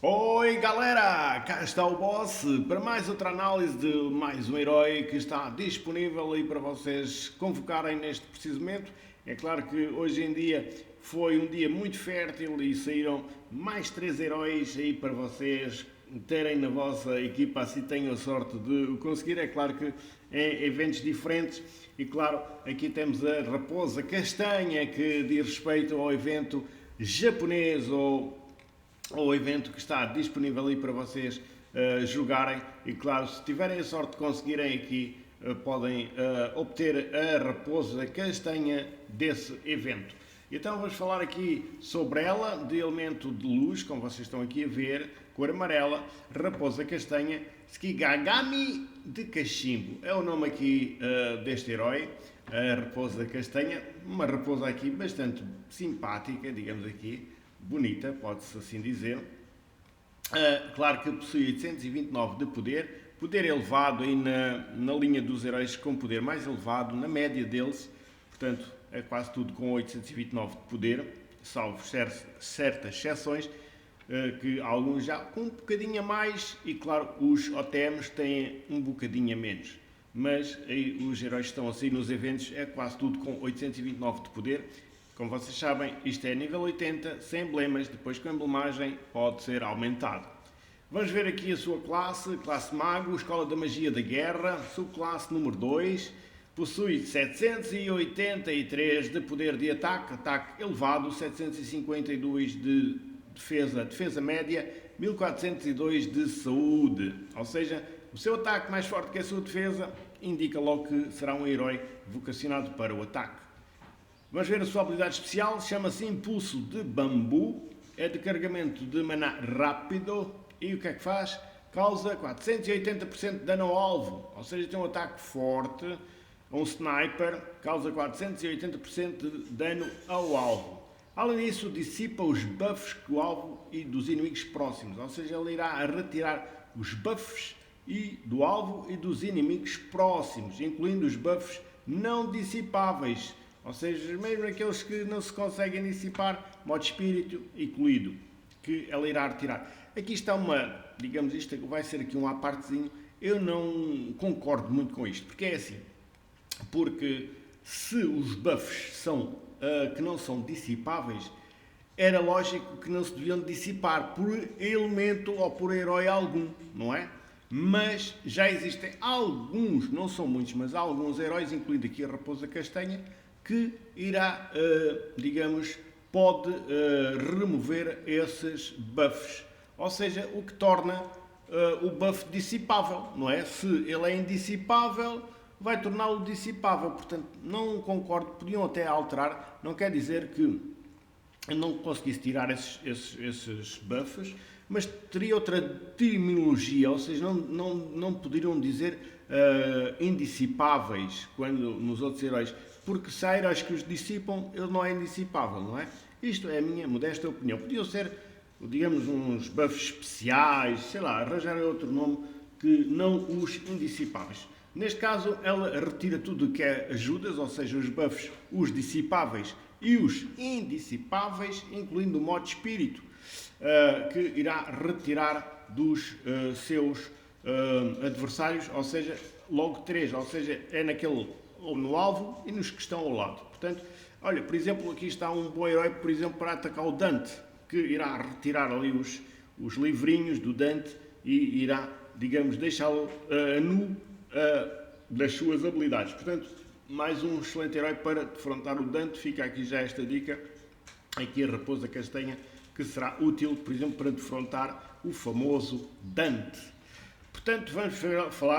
Oi galera, cá está o Boss para mais outra análise de mais um herói que está disponível aí para vocês convocarem neste preciso momento. É claro que hoje em dia foi um dia muito fértil e saíram mais 3 heróis aí para vocês terem na vossa equipa, assim tenham a sorte de o conseguir. É claro que é eventos diferentes e claro, aqui temos a Raposa Castanha que diz respeito ao evento japonês ou evento que está disponível aí para vocês jogarem e claro, se tiverem a sorte de conseguirem aqui, podem obter a raposa castanha desse evento. Então vamos falar aqui sobre ela, de elemento de luz, como vocês estão aqui a ver, cor amarela, raposa castanha, Skigagami de cachimbo. É o nome aqui deste herói, a raposa castanha, uma raposa aqui bastante simpática, digamos aqui, bonita, pode-se assim dizer. Claro que possui 829 de poder elevado aí na linha dos heróis com poder mais elevado, na média deles, portanto é quase tudo com 829 de poder, salvo certas exceções, que alguns já com um bocadinho a mais e claro os OTMs têm um bocadinho a menos. Mas aí os heróis que estão assim nos eventos é quase tudo com 829 de poder. Como vocês sabem, isto é nível 80, sem emblemas, depois com a emblemagem pode ser aumentado. Vamos ver aqui a sua classe Mago, Escola da Magia da Guerra, subclasse número 2, possui 783 de poder de ataque elevado, 752 de defesa média, 1402 de saúde, ou seja, o seu ataque mais forte que a sua defesa indica logo que será um herói vocacionado para o ataque. Vamos ver a sua habilidade especial, chama-se Impulso de Bambu, é de carregamento de maná rápido e o que é que faz? Causa 480% de dano ao alvo, ou seja, tem um ataque forte, um sniper, causa 480% de dano ao alvo. Além disso, dissipa os buffs do alvo e dos inimigos próximos, ou seja, ele irá retirar os buffs do alvo e dos inimigos próximos, incluindo os buffs não dissipáveis, ou seja, mesmo aqueles que não se conseguem dissipar, modo espírito incluído, que ela irá retirar. Aqui está digamos isto vai ser aqui um à partezinho, eu não concordo muito com isto, porque é assim, porque se os buffs que não são dissipáveis, era lógico que não se deviam dissipar por elemento ou por herói algum, não é? Mas já existem alguns, não são muitos, mas há alguns heróis, incluindo aqui a Raposa Castanha, que irá, digamos, pode remover esses buffs. Ou seja, o que torna o buff dissipável, não é? Se ele é indissipável, vai torná-lo dissipável. Portanto, não concordo, podiam até alterar, não quer dizer que eu não conseguisse tirar esses buffs, mas teria outra terminologia, ou seja, não poderiam dizer indissipáveis quando nos outros heróis, porque se há heróis que os dissipam, ele não é indissipável, não é? Isto é a minha modesta opinião. Podiam ser, digamos, uns buffs especiais, sei lá, arranjarem outro nome que não os indissipáveis. Neste caso, ela retira tudo o que é ajudas, ou seja, os buffs, os dissipáveis e os indissipáveis, incluindo o modo espírito, que irá retirar dos seus adversários, ou seja, logo 3, ou seja, é ou no alvo e nos que estão ao lado. Portanto, olha, por exemplo, aqui está um bom herói, por exemplo, para atacar o Dante, que irá retirar ali os livrinhos do Dante e irá, digamos, deixá-lo nu das suas habilidades. Portanto, mais um excelente herói para defrontar o Dante. Fica aqui já esta dica, aqui a Raposa Castanha, que será útil, por exemplo, para defrontar o famoso Dante. Portanto, vamos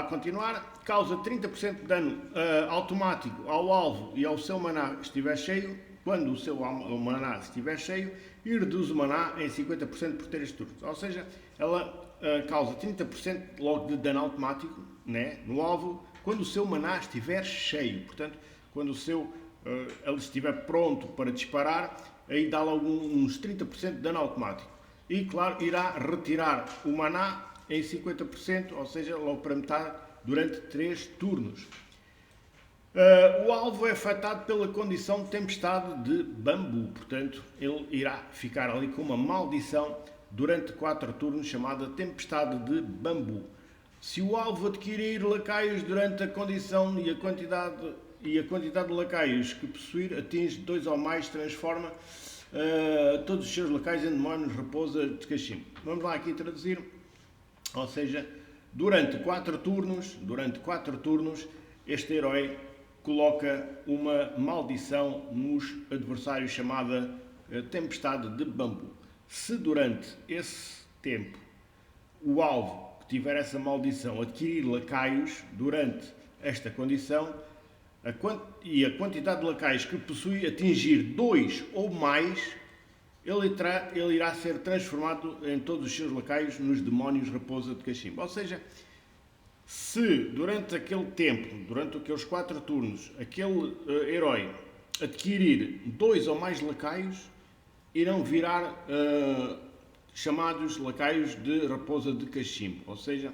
continuar. Causa 30% de dano automático ao alvo e ao seu maná estiver cheio, quando o seu maná estiver cheio, e reduz o maná em 50% por 3 turnos. Ou seja, ela causa 30% logo de dano automático, né, no alvo, quando o seu maná estiver cheio. Portanto, quando ele estiver pronto para disparar, aí dá logo uns 30% de dano automático. E, claro, irá retirar o maná em 50%, ou seja, logo para metade, durante 3 turnos. O alvo é afetado pela condição de tempestade de bambu, portanto, ele irá ficar ali com uma maldição durante 4 turnos, chamada Tempestade de Bambu. Se o alvo adquirir lacaios durante a condição e a quantidade de lacaios que possuir atinge 2 ou mais, transforma todos os seus lacaios em demónios, raposa de cachimbo. Vamos lá aqui traduzir. Ou seja, durante 4 turnos, este herói coloca uma maldição nos adversários chamada Tempestade de Bambu. Se durante esse tempo o alvo que tiver essa maldição adquirir lacaios durante esta condição e a quantidade de lacaios que possui atingir 2 ou mais, ele irá ser transformado em todos os seus lacaios nos demónios raposa de cachimbo. Ou seja, se durante aquele tempo, durante aqueles 4 turnos, aquele herói adquirir 2 ou mais lacaios, irão virar chamados lacaios de raposa de cachimbo. Ou seja,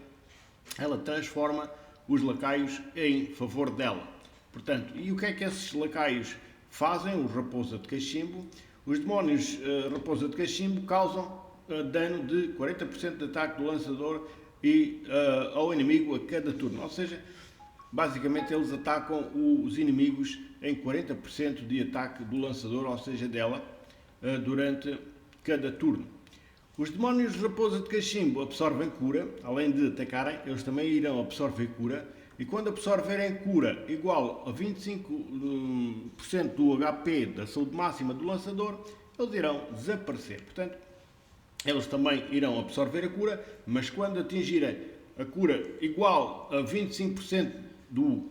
ela transforma os lacaios em favor dela. Portanto, e o que é que esses lacaios fazem, os raposa de cachimbo? Os demónios raposa de cachimbo causam dano de 40% de ataque do lançador e ao inimigo a cada turno. Ou seja, basicamente eles atacam os inimigos em 40% de ataque do lançador, ou seja, dela, durante cada turno. Os demónios raposa de cachimbo absorvem cura, além de atacarem, eles também irão absorver cura, e quando absorverem cura igual a 25% do HP da saúde máxima do lançador, eles irão desaparecer. Portanto, eles também irão absorver a cura, mas quando atingirem a cura igual a 25% do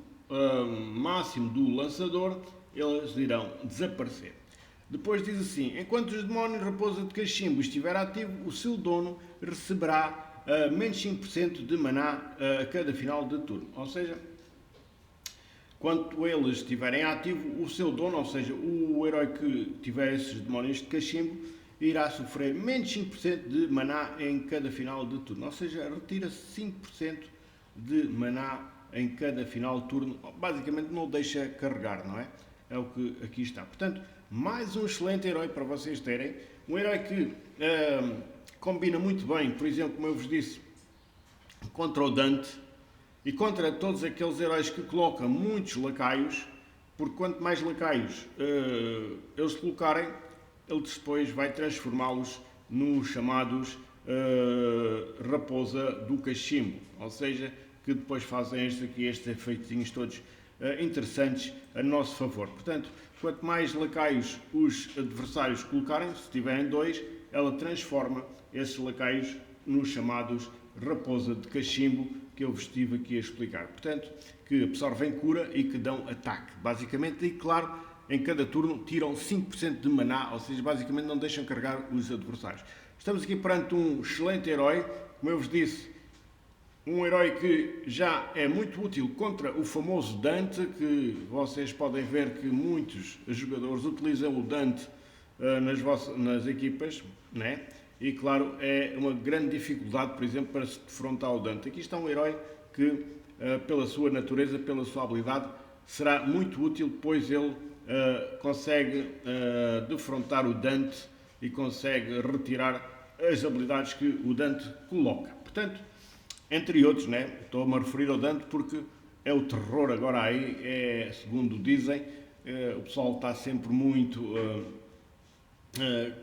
máximo do lançador, eles irão desaparecer. Depois diz assim: enquanto os demónios raposa de cachimbo estiver ativo, o seu dono receberá menos 5% de maná a cada final de turno. Ou seja, quando eles estiverem ativo, o seu dono, ou seja, o herói que tiver esses demónios de cachimbo, irá sofrer menos 5% de maná em cada final de turno. Ou seja, retira-se 5% de maná em cada final de turno. Basicamente não o deixa carregar, não é? É o que aqui está. Portanto, mais um excelente herói para vocês terem. Um herói que combina muito bem, por exemplo, como eu vos disse, contra o Dante e contra todos aqueles heróis que colocam muitos lacaios, porque quanto mais lacaios eles colocarem, ele depois vai transformá-los nos chamados raposa do cachimbo, ou seja, que depois fazem estes efeitinhos todos interessantes a nosso favor. Portanto, quanto mais lacaios os adversários colocarem, se tiverem 2, ela transforma esses lacaios nos chamados raposa de cachimbo, que eu vos estive aqui a explicar. Portanto, que absorvem cura e que dão ataque, basicamente, e claro, em cada turno tiram 5% de maná, ou seja, basicamente não deixam carregar os adversários. Estamos aqui perante um excelente herói, como eu vos disse, um herói que já é muito útil contra o famoso Dante, que vocês podem ver que muitos jogadores utilizam o Dante nas equipas, né? E claro, é uma grande dificuldade, por exemplo, para se defrontar o Dante. Aqui está um herói que, pela sua natureza, pela sua habilidade, será muito útil, pois ele consegue defrontar o Dante e consegue retirar as habilidades que o Dante coloca. Portanto, entre outros, né? Estou-me a referir ao Dante porque é o terror agora aí, segundo dizem, o pessoal está sempre muito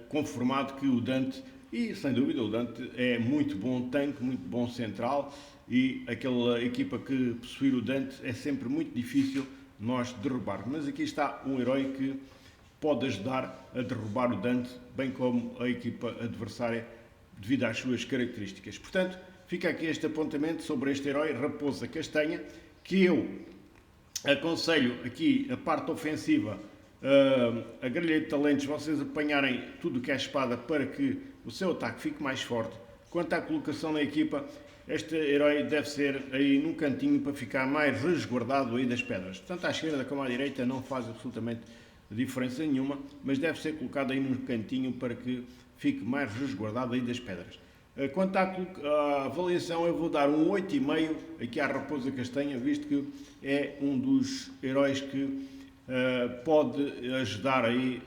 conformado que o Dante, e sem dúvida o Dante é muito bom tanque, muito bom central, e aquela equipa que possuir o Dante é sempre muito difícil nós derrubar. Mas aqui está um herói que pode ajudar a derrubar o Dante, bem como a equipa adversária, devido às suas características. Portanto, fica aqui este apontamento sobre este herói, Raposa Castanha, que eu aconselho aqui a parte ofensiva, a grelha de talentos, vocês apanharem tudo o que é espada para que o seu ataque fique mais forte. Quanto à colocação na equipa, este herói deve ser aí num cantinho para ficar mais resguardado aí das pedras. Tanto à esquerda como à direita não faz absolutamente diferença nenhuma, mas deve ser colocado aí num cantinho para que fique mais resguardado aí das pedras. Quanto à avaliação, eu vou dar um 8,5 aqui à Raposa Castanha, visto que é um dos heróis que pode ajudar aí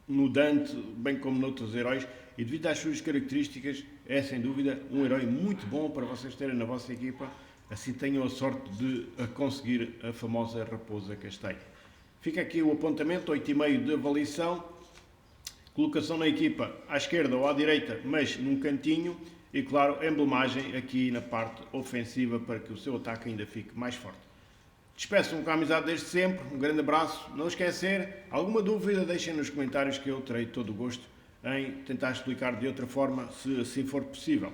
no Dante, bem como noutros heróis, e devido às suas características, é sem dúvida um herói muito bom para vocês terem na vossa equipa, assim tenham a sorte de conseguir a famosa Raposa Castanha. Fica aqui o apontamento, 8,5 de avaliação, colocação na equipa à esquerda ou à direita, mas num cantinho, e claro, emblemagem aqui na parte ofensiva para que o seu ataque ainda fique mais forte. Despeço-me com a amizade desde sempre, um grande abraço, não esquecer, alguma dúvida deixem nos comentários que eu terei todo o gosto em tentar explicar de outra forma, se assim for possível.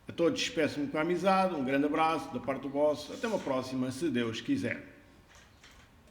A todos despeço-me com a amizade, um grande abraço da parte do vosso, até uma próxima, se Deus quiser.